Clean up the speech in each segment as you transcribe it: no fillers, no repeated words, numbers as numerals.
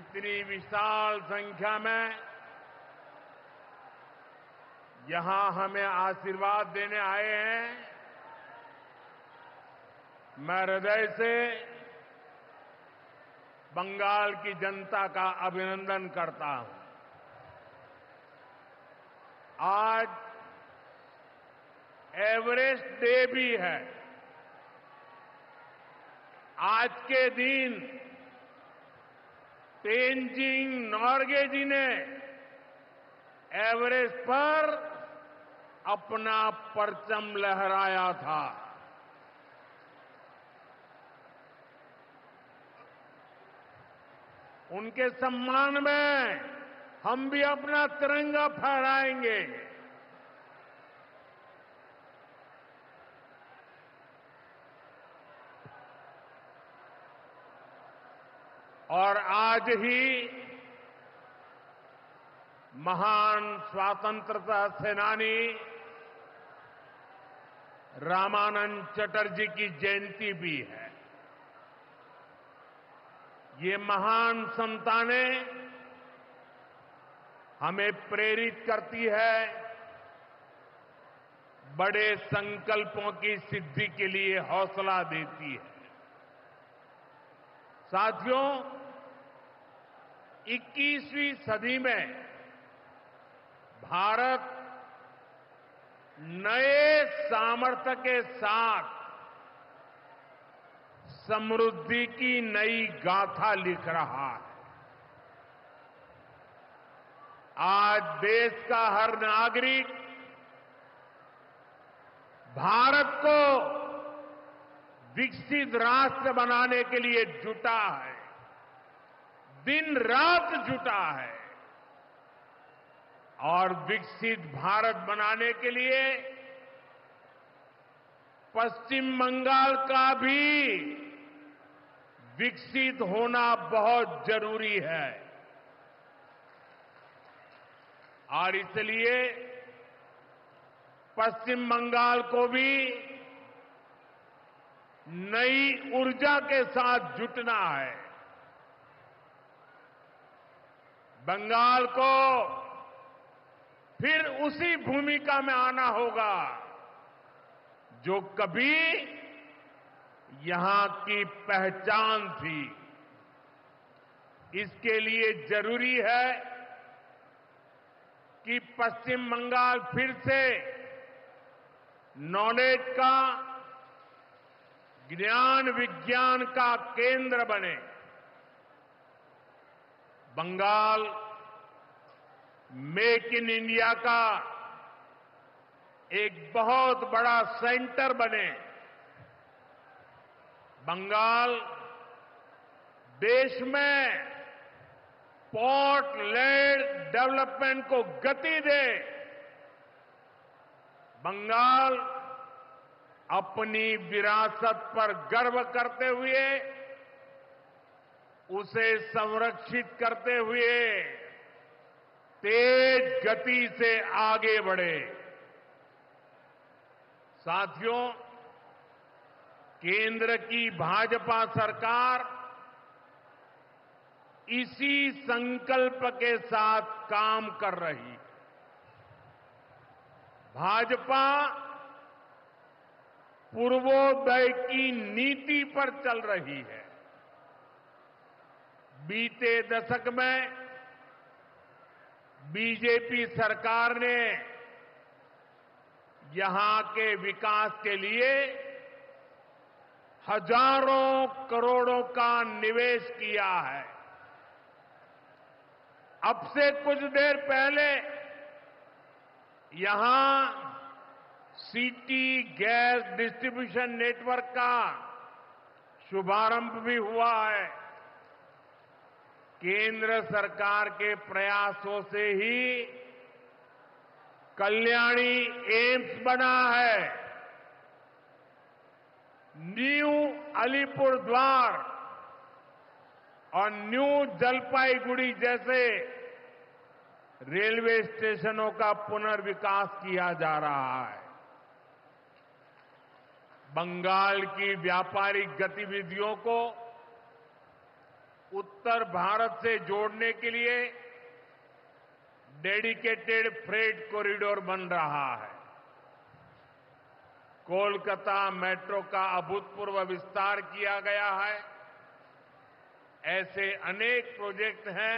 इतनी विशाल संख्या में यहां हमें आशीर्वाद देने आए हैं, मैं हृदय से बंगाल की जनता का अभिनंदन करता हूं। आज एवरेस्ट डे भी है। आज के दिन तेनजिंग नोर्गे जी ने एवरेस्ट पर अपना परचम लहराया था। उनके सम्मान में हम भी अपना तिरंगा फहराएंगे। और आज ही महान स्वतंत्रता सेनानी रामानंद चटर्जी की जयंती भी है। ये महान संतानें हमें प्रेरित करती है, बड़े संकल्पों की सिद्धि के लिए हौसला देती है। साथियों, 21वीं सदी में भारत नए सामर्थ्य के साथ समृद्धि की नई गाथा लिख रहा है। आज देश का हर नागरिक भारत को विकसित राष्ट्र बनाने के लिए जुटा है, दिन रात जुटा है। और विकसित भारत बनाने के लिए पश्चिम बंगाल का भी विकसित होना बहुत जरूरी है। और इसलिए पश्चिम बंगाल को भी नई ऊर्जा के साथ जुटना है। बंगाल को फिर उसी भूमिका में आना होगा जो कभी यहां की पहचान थी। इसके लिए जरूरी है कि पश्चिम बंगाल फिर से नॉलेज का, ज्ञान विज्ञान का केंद्र बने। बंगाल मेक इन इंडिया का एक बहुत बड़ा सेंटर बने। बंगाल देश में पोर्ट लेड डेवलपमेंट को गति दे। बंगाल अपनी विरासत पर गर्व करते हुए, उसे संरक्षित करते हुए तेज गति से आगे बढ़े। साथियों, केंद्र की भाजपा सरकार इसी संकल्प के साथ काम कर रही है। भाजपा पूर्वोदय की नीति पर चल रही है। बीते दशक में बीजेपी सरकार ने यहां के विकास के लिए हजारों करोड़ों का निवेश किया है। अब से कुछ देर पहले यहां सिटी गैस डिस्ट्रीब्यूशन नेटवर्क का शुभारंभ भी हुआ है। केंद्र सरकार के प्रयासों से ही कल्याणी एम्स बना है। न्यू अलीपुरद्वार और न्यू जलपाईगुड़ी जैसे रेलवे स्टेशनों का पुनर्विकास किया जा रहा है। बंगाल की व्यापारिक गतिविधियों को उत्तर भारत से जोड़ने के लिए डेडिकेटेड फ्रेट कॉरिडोर बन रहा है। कोलकाता मेट्रो का अभूतपूर्व विस्तार किया गया है। ऐसे अनेक प्रोजेक्ट हैं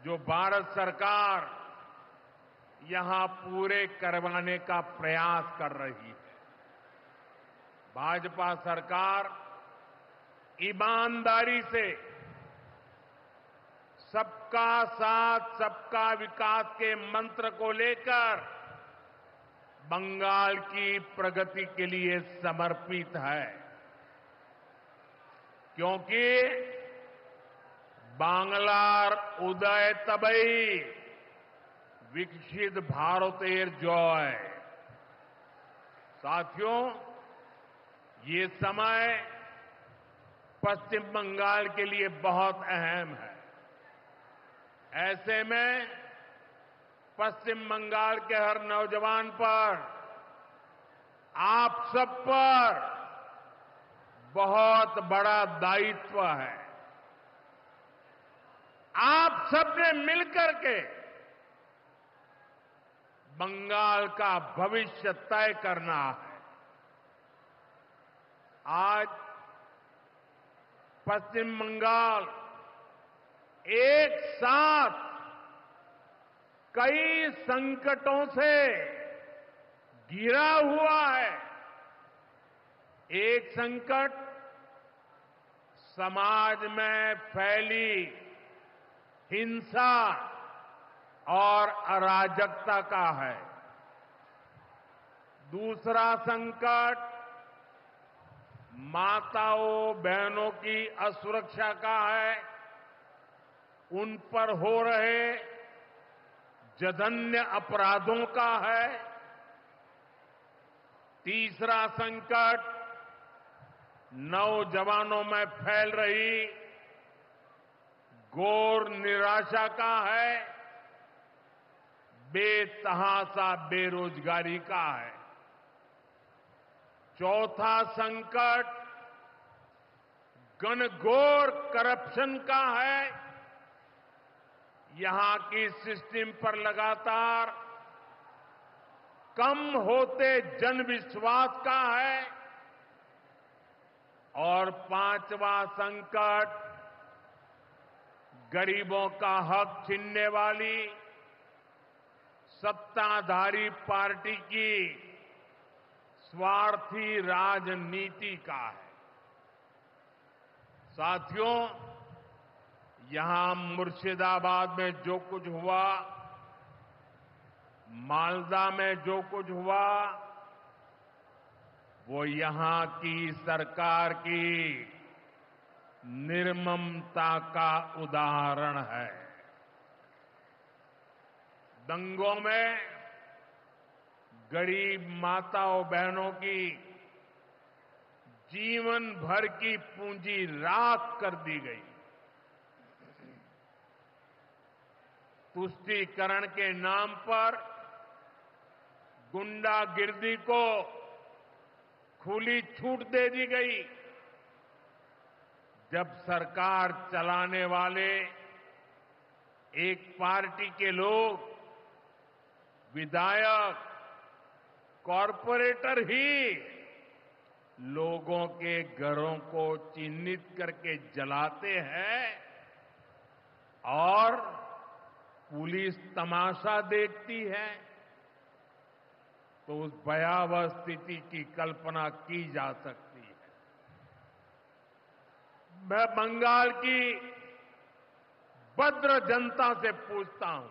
जो भारत सरकार यहां पूरे करवाने का प्रयास कर रही है। भाजपा सरकार ईमानदारी से सबका साथ सबका विकास के मंत्र को लेकर बंगाल की प्रगति के लिए समर्पित है, क्योंकि बांग्लार उदय तबई विकसित भारतेर जय। साथियों, ये समय पश्चिम बंगाल के लिए बहुत अहम है। ऐसे में पश्चिम बंगाल के हर नौजवान पर, आप सब पर बहुत बड़ा दायित्व है। आप सबने मिलकर के बंगाल का भविष्य तय करना है। आज पश्चिम बंगाल एक साथ कई संकटों से घिरा हुआ है। एक संकट समाज में फैली हिंसा और अराजकता का है। दूसरा संकट माताओं बहनों की असुरक्षा का है, उन पर हो रहे जघन्य अपराधों का है। तीसरा संकट नौजवानों में फैल रही घोर निराशा का है, बेतहाशा बेरोजगारी का है। चौथा संकट घनघोर करप्शन का है। यहां की सिस्टम पर लगातार कम होते जनविश्वास का है। और पांचवा संकट गरीबों का हक छीनने वाली सत्ताधारी पार्टी की स्वार्थी राजनीति का है। साथियों, यहां मुर्शिदाबाद में जो कुछ हुआ, मालदा में जो कुछ हुआ, वो यहां की सरकार की निर्ममता का उदाहरण है। दंगों में गरीब माताओं बहनों की जीवन भर की पूंजी राख कर दी गई। तुष्टीकरण के नाम पर गुंडागिर्दी को खुली छूट दे दी गई। जब सरकार चलाने वाले एक पार्टी के लोग, विधायक, कॉरपोरेटर ही लोगों के घरों को चिन्हित करके जलाते हैं और पुलिस तमाशा देखती है, तो उस भयावह स्थिति की कल्पना की जा सकती है। मैं बंगाल की भद्र जनता से पूछता हूं,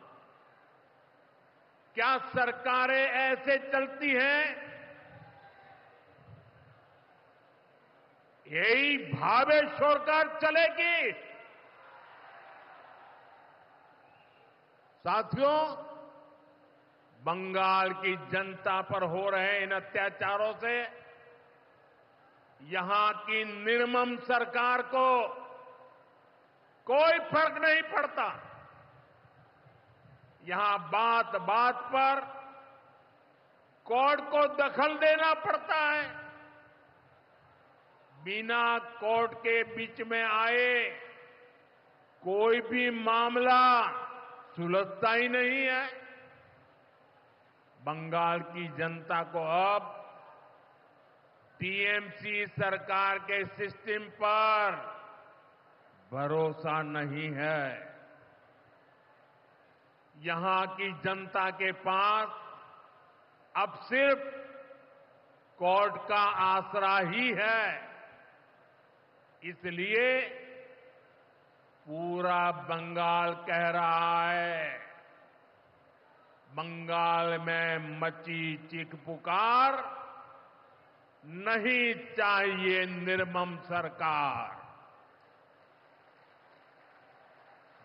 क्या सरकारें ऐसे चलती हैं? यही भावेश्वर सरकार चलेगी? साथियों, बंगाल की जनता पर हो रहे इन अत्याचारों से यहां की निर्मम सरकार को कोई फर्क नहीं पड़ता। यहां बात बात पर कोर्ट को दखल देना पड़ता है। बिना कोर्ट के बीच में आए कोई भी मामला सुलझता ही नहीं है। बंगाल की जनता को अब टीएमसी सरकार के सिस्टम पर भरोसा नहीं है। यहां की जनता के पास अब सिर्फ कोर्ट का आसरा ही है। इसलिए पूरा बंगाल कह रहा है, बंगाल में मची चीख पुकार, नहीं चाहिए निर्मम सरकार।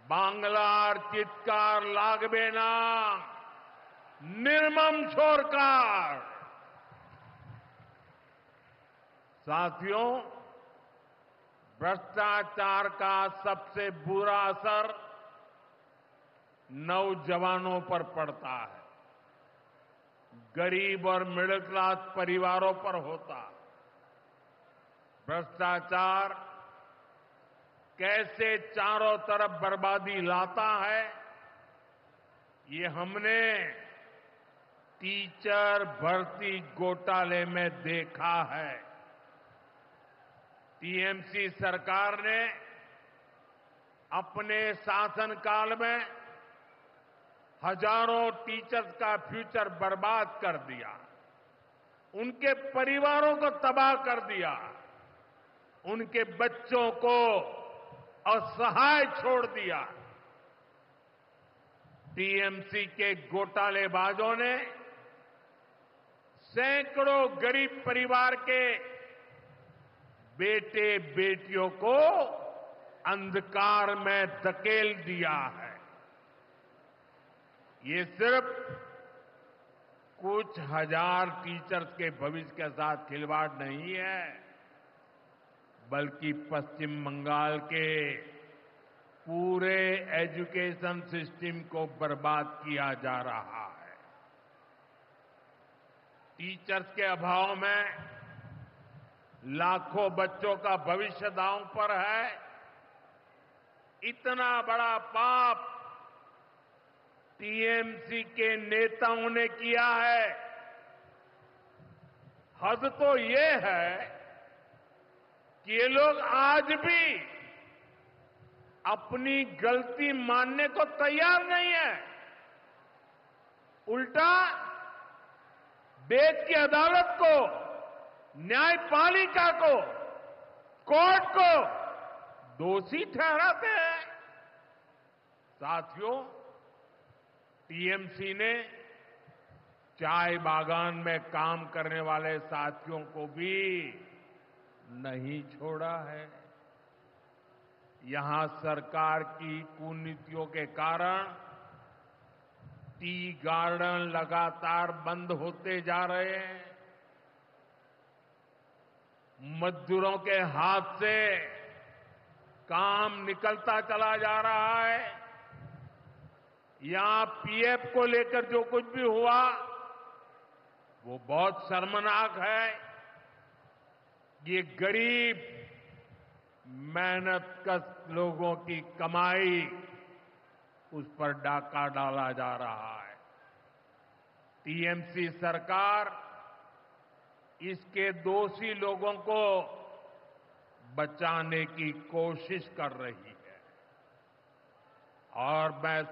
बांग्लार चित्कार लागबे ना, निर्मम सरकार। साथियों, भ्रष्टाचार का सबसे बुरा असर नौजवानों पर पड़ता है, गरीब और मिडिल क्लास परिवारों पर होता है। भ्रष्टाचार कैसे चारों तरफ बर्बादी लाता है, ये हमने टीचर भर्ती घोटाले में देखा है। टीएमसी सरकार ने अपने शासनकाल में हजारों टीचर्स का फ्यूचर बर्बाद कर दिया, उनके परिवारों को तबाह कर दिया, उनके बच्चों को असहाय छोड़ दिया। टीएमसी के घोटालेबाजों ने सैकड़ों गरीब परिवार के बेटे बेटियों को अंधकार में धकेल दिया है। ये सिर्फ कुछ हजार टीचर्स के भविष्य के साथ खिलवाड़ नहीं है, बल्कि पश्चिम बंगाल के पूरे एजुकेशन सिस्टम को बर्बाद किया जा रहा है। टीचर्स के अभाव में लाखों बच्चों का भविष्य दांव पर है। इतना बड़ा पाप टीएमसी के नेताओं ने किया है। हद तो ये है कि ये लोग आज भी अपनी गलती मानने को तैयार नहीं है। उल्टा देश की अदालत को, न्यायपालिका को, कोर्ट को दोषी ठहराते हैं। साथियों, टीएमसी ने चाय बागान में काम करने वाले साथियों को भी नहीं छोड़ा है। यहां सरकार की कुनीतियों के कारण टी गार्डन लगातार बंद होते जा रहे हैं। मजदूरों के हाथ से काम निकलता चला जा रहा है। यहां पीएफ को लेकर जो कुछ भी हुआ वो बहुत शर्मनाक है। ये गरीब मेहनतकश लोगों की कमाई, उस पर डाका डाला जा रहा है। टीएमसी सरकार इसके दोषी लोगों को बचाने की कोशिश कर रही है। और मैं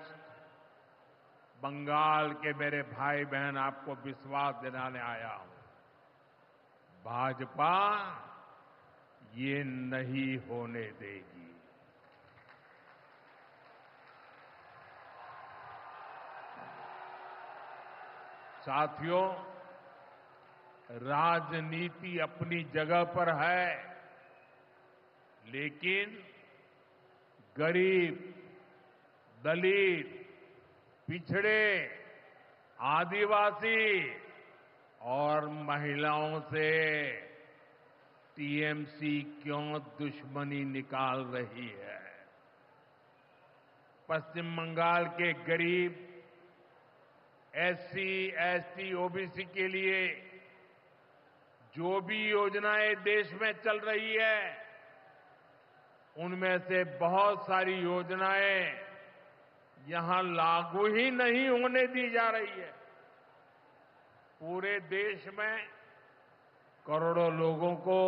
बंगाल के मेरे भाई बहन आपको विश्वास दिलाने आया हूं, भाजपा ये नहीं होने देगी। साथियों, राजनीति अपनी जगह पर है, लेकिन गरीब, दलित, पिछड़े, आदिवासी और महिलाओं से टीएमसी क्यों दुश्मनी निकाल रही है? पश्चिम बंगाल के गरीब, एससी, एसटी, ओबीसी के लिए जो भी योजनाएं देश में चल रही है उनमें से बहुत सारी योजनाएं यहां लागू ही नहीं होने दी जा रही है। पूरे देश में करोड़ों लोगों को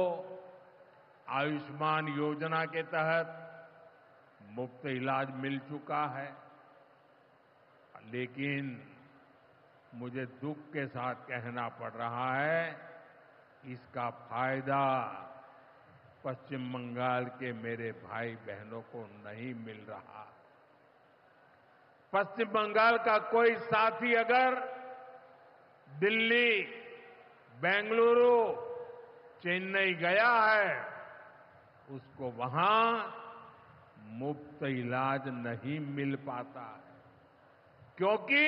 आयुष्मान योजना के तहत मुफ्त इलाज मिल चुका है, लेकिन मुझे दुख के साथ कहना पड़ रहा है इसका फायदा पश्चिम बंगाल के मेरे भाई बहनों को नहीं मिल रहा। पश्चिम बंगाल का कोई साथी अगर दिल्ली, बेंगलुरु, चेन्नई गया है उसको वहां मुफ्त इलाज नहीं मिल पाता है, क्योंकि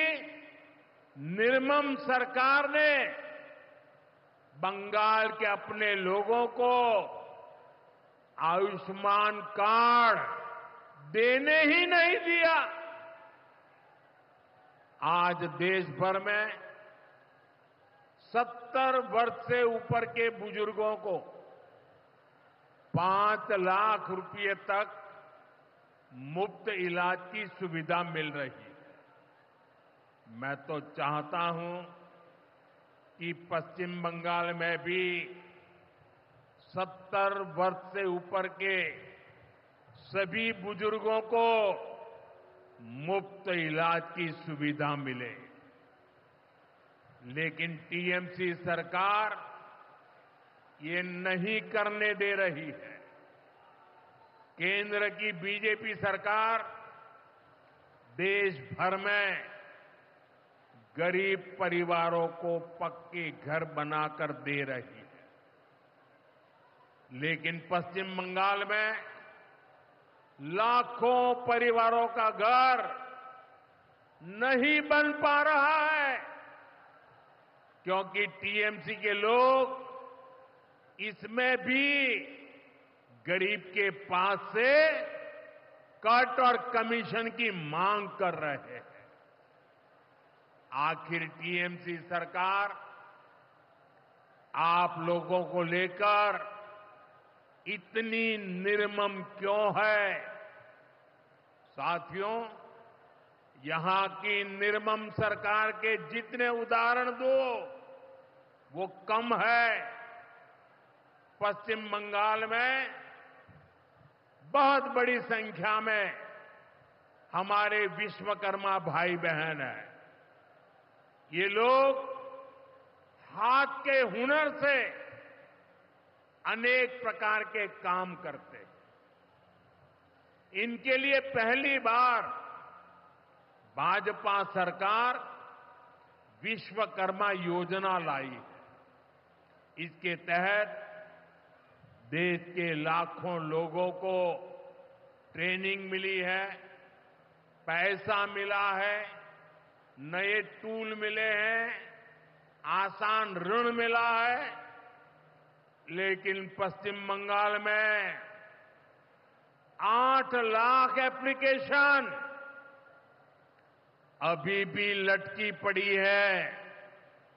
निर्मम सरकार ने बंगाल के अपने लोगों को आयुष्मान कार्ड देने ही नहीं दिया। आज देश भर में 70 वर्ष से ऊपर के बुजुर्गों को 5 लाख रुपए तक मुफ्त इलाज की सुविधा मिल रही है। मैं तो चाहता हूं कि पश्चिम बंगाल में भी 70 वर्ष से ऊपर के सभी बुजुर्गों को मुफ्त इलाज की सुविधा मिले, लेकिन टीएमसी सरकार ये नहीं करने दे रही है। केंद्र की बीजेपी सरकार देश भर में गरीब परिवारों को पक्के घर बनाकर दे रही है, लेकिन पश्चिम बंगाल में लाखों परिवारों का घर नहीं बन पा रहा है, क्योंकि टीएमसी के लोग इसमें भी गरीब के पास से कट और कमीशन की मांग कर रहे हैं। आखिर टीएमसी सरकार आप लोगों को लेकर इतनी निर्मम क्यों है? साथियों, यहां की निर्मम सरकार के जितने उदाहरण दो वो कम है। पश्चिम बंगाल में बहुत बड़ी संख्या में हमारे विश्वकर्मा भाई बहन हैं। ये लोग हाथ के हुनर से अनेक प्रकार के काम करते हैं। इनके लिए पहली बार भाजपा सरकार विश्वकर्मा योजना लाई है। इसके तहत देश के लाखों लोगों को ट्रेनिंग मिली है, पैसा मिला है, नए टूल मिले हैं, आसान ऋण मिला है, लेकिन पश्चिम बंगाल में 8 लाख एप्लीकेशन अभी भी लटकी पड़ी है।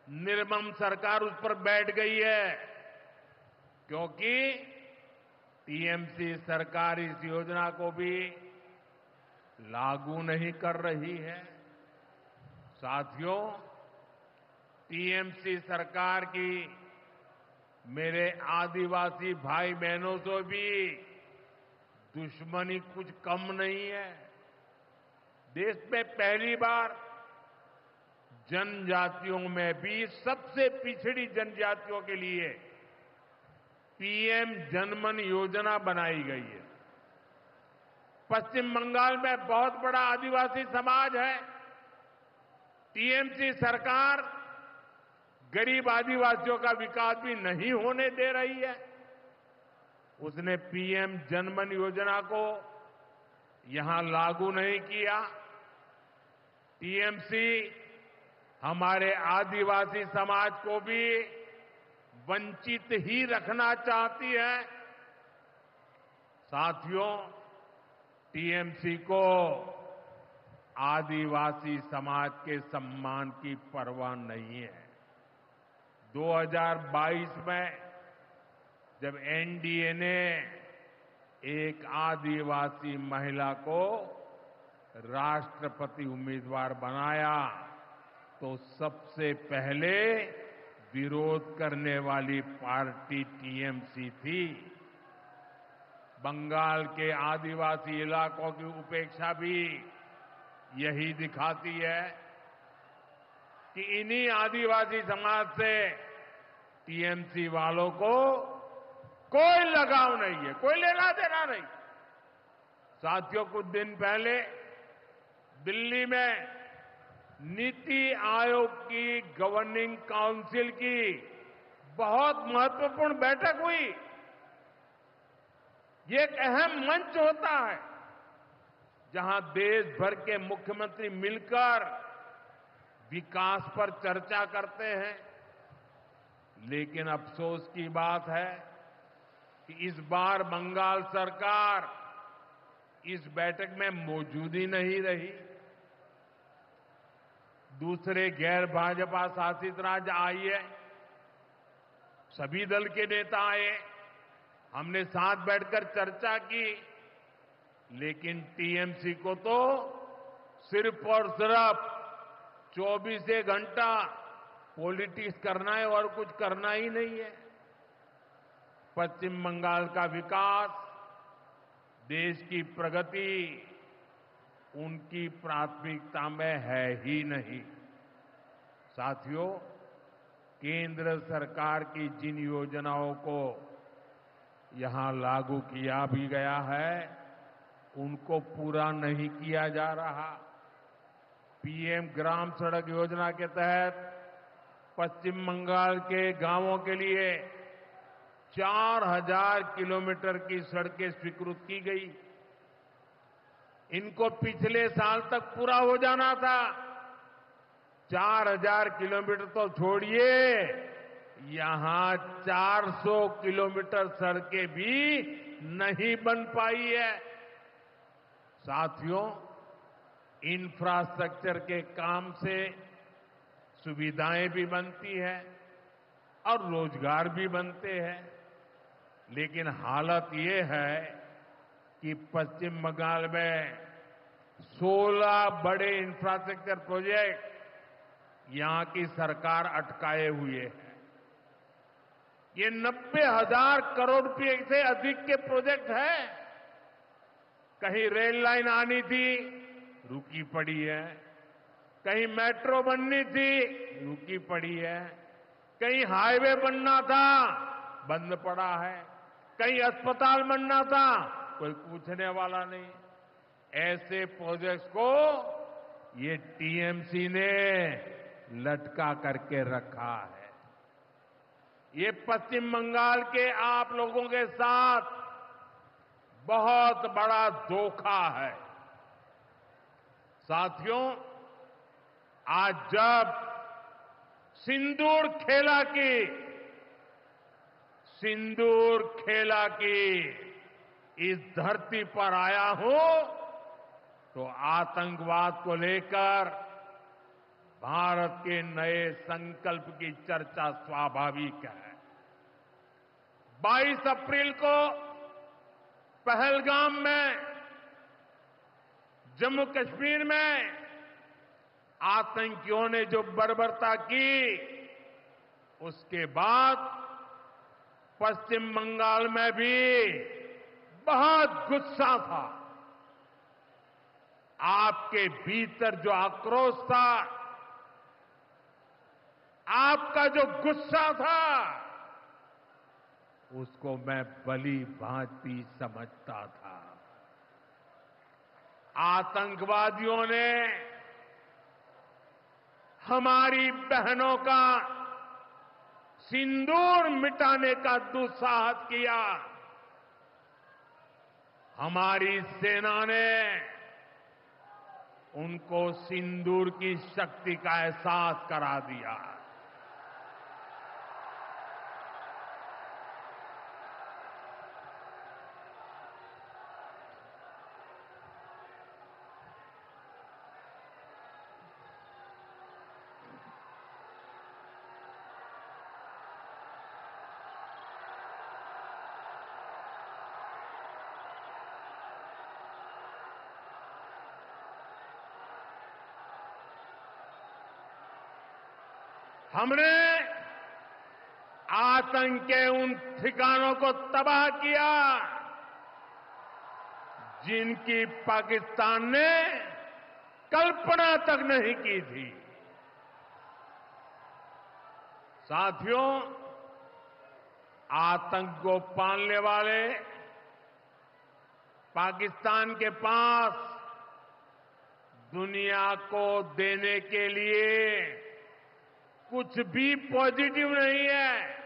निर्मम सरकार उस पर बैठ गई है, क्योंकि टीएमसी सरकार इस योजना को भी लागू नहीं कर रही है। साथियों, टीएमसी सरकार की मेरे आदिवासी भाई बहनों से भी दुश्मनी कुछ कम नहीं है। देश में पहली बार जनजातियों में भी सबसे पिछड़ी जनजातियों के लिए पीएम जनमन योजना बनाई गई है। पश्चिम बंगाल में बहुत बड़ा आदिवासी समाज है। टीएमसी सरकार गरीब आदिवासियों का विकास भी नहीं होने दे रही है। उसने पीएम जनमन योजना को यहां लागू नहीं किया। टीएमसी हमारे आदिवासी समाज को भी वंचित ही रखना चाहती है। साथियों, टीएमसी को आदिवासी समाज के सम्मान की परवाह नहीं है। 2022 में जब एनडीए ने एक आदिवासी महिला को राष्ट्रपति उम्मीदवार बनाया तो सबसे पहले विरोध करने वाली पार्टी टीएमसी थी। बंगाल के आदिवासी इलाकों की उपेक्षा भी यही दिखाती है कि इन्हीं आदिवासी समाज से टीएमसी वालों को कोई लगाव नहीं है, कोई लेना देना नहीं। साथियों, कुछ दिन पहले दिल्ली में नीति आयोग की गवर्निंग काउंसिल की बहुत महत्वपूर्ण बैठक हुई। ये एक अहम मंच होता है जहां देश भर के मुख्यमंत्री मिलकर विकास पर चर्चा करते हैं। लेकिन अफसोस की बात है कि इस बार बंगाल सरकार इस बैठक में मौजूद ही नहीं रही। दूसरे गैर भाजपा शासित राज्य आए, सभी दल के नेता आए, हमने साथ बैठकर चर्चा की, लेकिन टीएमसी को तो सिर्फ और सिर्फ 24 घंटा पॉलिटिक्स करना है और कुछ करना ही नहीं है। पश्चिम बंगाल का विकास, देश की प्रगति उनकी प्राथमिकता में है ही नहीं। साथियों, केंद्र सरकार की जिन योजनाओं को यहां लागू किया भी गया है, उनको पूरा नहीं किया जा रहा। पीएम ग्राम सड़क योजना के तहत पश्चिम बंगाल के गांवों के लिए 4000 किलोमीटर की सड़कें स्वीकृत की गई। इनको पिछले साल तक पूरा हो जाना था। 4000 किलोमीटर तो छोड़िए, यहां 400 किलोमीटर सड़कें भी नहीं बन पाई है। साथियों, इंफ्रास्ट्रक्चर के काम से सुविधाएं भी बनती है और रोजगार भी बनते हैं। लेकिन हालत ये है कि पश्चिम बंगाल में 16 बड़े इंफ्रास्ट्रक्चर प्रोजेक्ट यहां की सरकार अटकाए हुए है। ये 90,000 करोड़ रुपए से अधिक के प्रोजेक्ट हैं। कहीं रेल लाइन आनी थी, रुकी पड़ी है। कहीं मेट्रो बननी थी, रुकी पड़ी है। कहीं हाईवे बनना था, बंद पड़ा है। कहीं अस्पताल बनना था, कोई पूछने वाला नहीं। ऐसे प्रोजेक्ट्स को ये टीएमसी ने लटका करके रखा है। ये पश्चिम बंगाल के आप लोगों के साथ बहुत बड़ा धोखा है। साथियों, आज जब सिंदूर खेला की इस धरती पर आया हूं, तो आतंकवाद को लेकर भारत के नए संकल्प की चर्चा स्वाभाविक है। 22 अप्रैल को पहलगाम में, जम्मू कश्मीर में आतंकियों ने जो बर्बरता की, उसके बाद पश्चिम बंगाल में भी बहुत गुस्सा था। आपके भीतर जो आक्रोश था, आपका जो गुस्सा था, उसको मैं भली भांति समझता था। आतंकवादियों ने हमारी बहनों का सिंदूर मिटाने का दुस्साहस किया। हमारी सेना ने उनको सिंदूर की शक्ति का एहसास करा दिया। हमने आतंक के उन ठिकानों को तबाह किया जिनकी पाकिस्तान ने कल्पना तक नहीं की थी। साथियों, आतंक को पालने वाले पाकिस्तान के पास दुनिया को देने के लिए कुछ भी पॉजिटिव नहीं है।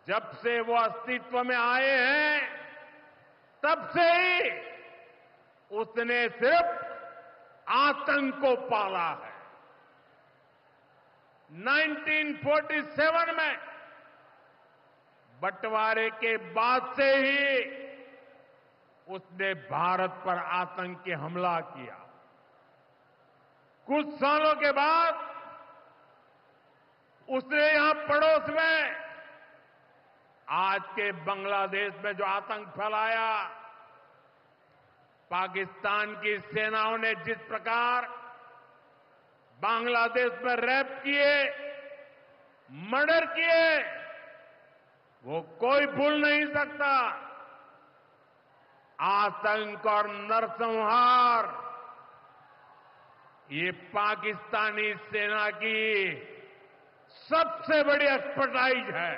जब से वो अस्तित्व में आए हैं तब से ही उसने सिर्फ आतंक को पाला है। 1947 में बंटवारे के बाद से ही उसने भारत पर आतंकी हमला किया। कुछ सालों के बाद उसने यहां पड़ोस में आज के बांग्लादेश में जो आतंक फैलाया, पाकिस्तान की सेनाओं ने जिस प्रकार बांग्लादेश में रेप किए, मर्डर किए, वो कोई भूल नहीं सकता। आतंक और नरसंहार ये पाकिस्तानी सेना की सबसे बड़ी एक्सपर्टाइज है।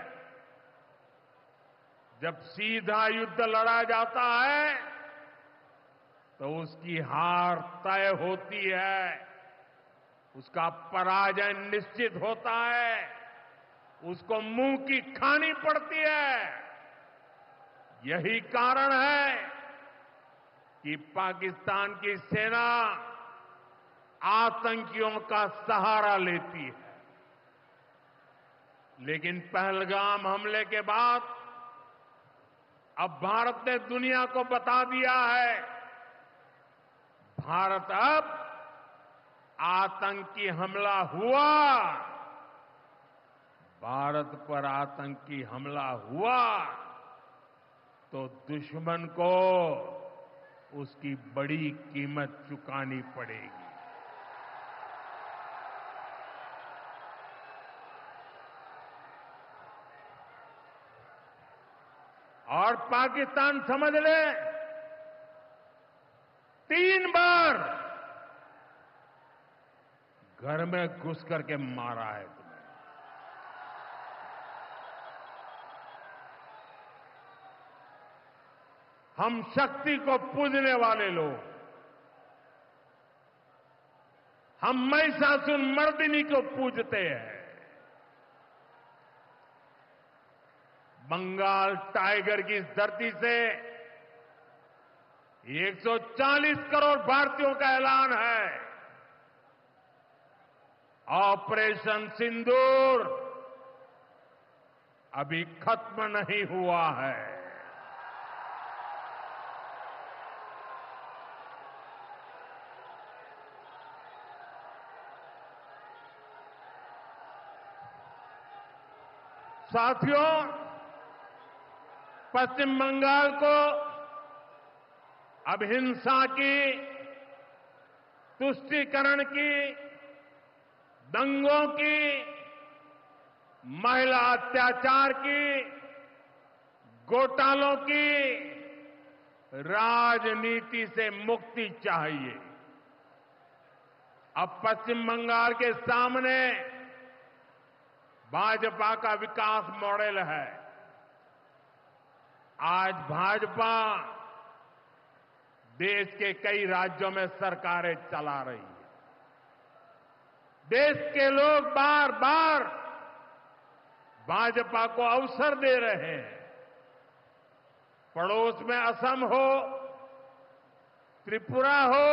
जब सीधा युद्ध लड़ा जाता है तो उसकी हार तय होती है, उसका पराजय निश्चित होता है, उसको मुंह की खानी पड़ती है। यही कारण है कि पाकिस्तान की सेना आतंकियों का सहारा लेती है। लेकिन पहलगाम हमले के बाद अब भारत ने दुनिया को बता दिया है, भारत अब आतंकी हमला हुआ, भारत पर आतंकी हमला हुआ तो दुश्मन को उसकी बड़ी कीमत चुकानी पड़ेगी। और पाकिस्तान समझ ले, 3 बार घर में घुस करके मारा है तुम्हें। हम शक्ति को पूजने वाले लोग, हम महिषासुर मर्दिनी को पूजते हैं। बंगाल टाइगर की इस धरती से 140 करोड़ भारतीयों का ऐलान है। ऑपरेशन सिंदूर अभी खत्म नहीं हुआ है। साथियों, पश्चिम बंगाल को अब हिंसा की, तुष्टीकरण की, दंगों की, महिला अत्याचार की, घोटालों की राजनीति से मुक्ति चाहिए। अब पश्चिम बंगाल के सामने भाजपा का विकास मॉडल है। आज भाजपा देश के कई राज्यों में सरकारें चला रही है। देश के लोग बार बार भाजपा को अवसर दे रहे हैं। पड़ोस में असम हो, त्रिपुरा हो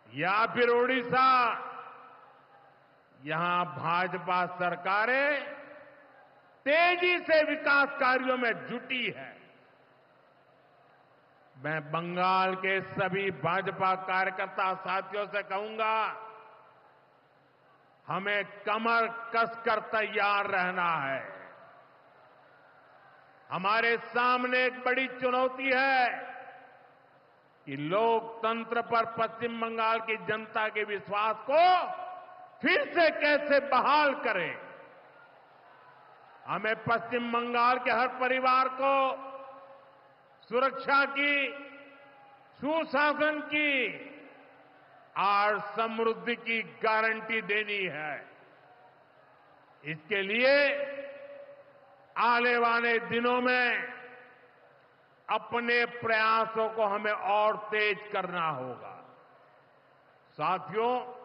या फिर ओडिशा, यहां भाजपा सरकारें तेजी से विकास कार्यों में जुटी है। मैं बंगाल के सभी भाजपा कार्यकर्ता साथियों से कहूंगा, हमें कमर कसकर तैयार रहना है। हमारे सामने एक बड़ी चुनौती है कि लोकतंत्र पर पश्चिम बंगाल की जनता के विश्वास को फिर से कैसे बहाल करें। हमें पश्चिम बंगाल के हर परिवार को सुरक्षा की, सुशासन की और समृद्धि की गारंटी देनी है। इसके लिए आने वाले दिनों में अपने प्रयासों को हमें और तेज करना होगा। साथियों,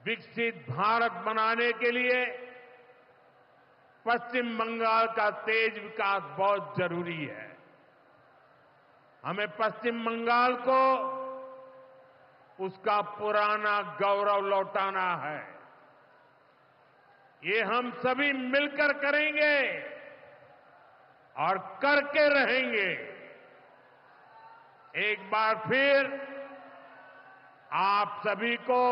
विकसित भारत बनाने के लिए पश्चिम बंगाल का तेज विकास बहुत जरूरी है। हमें पश्चिम बंगाल को उसका पुराना गौरव लौटाना है। ये हम सभी मिलकर करेंगे और करके रहेंगे। एक बार फिर आप सभी को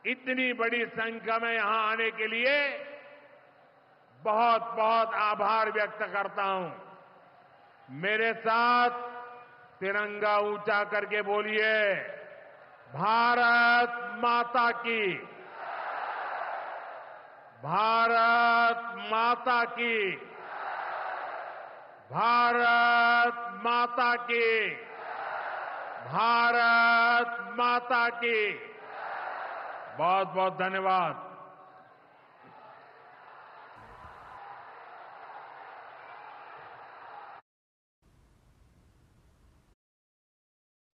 इतनी बड़ी संख्या में यहां आने के लिए बहुत बहुत आभार व्यक्त करता हूं। मेरे साथ तिरंगा ऊंचा करके बोलिए, भारत माता की, भारत माता की, भारत माता की, भारत माता की। बहुत बहुत धन्यवाद।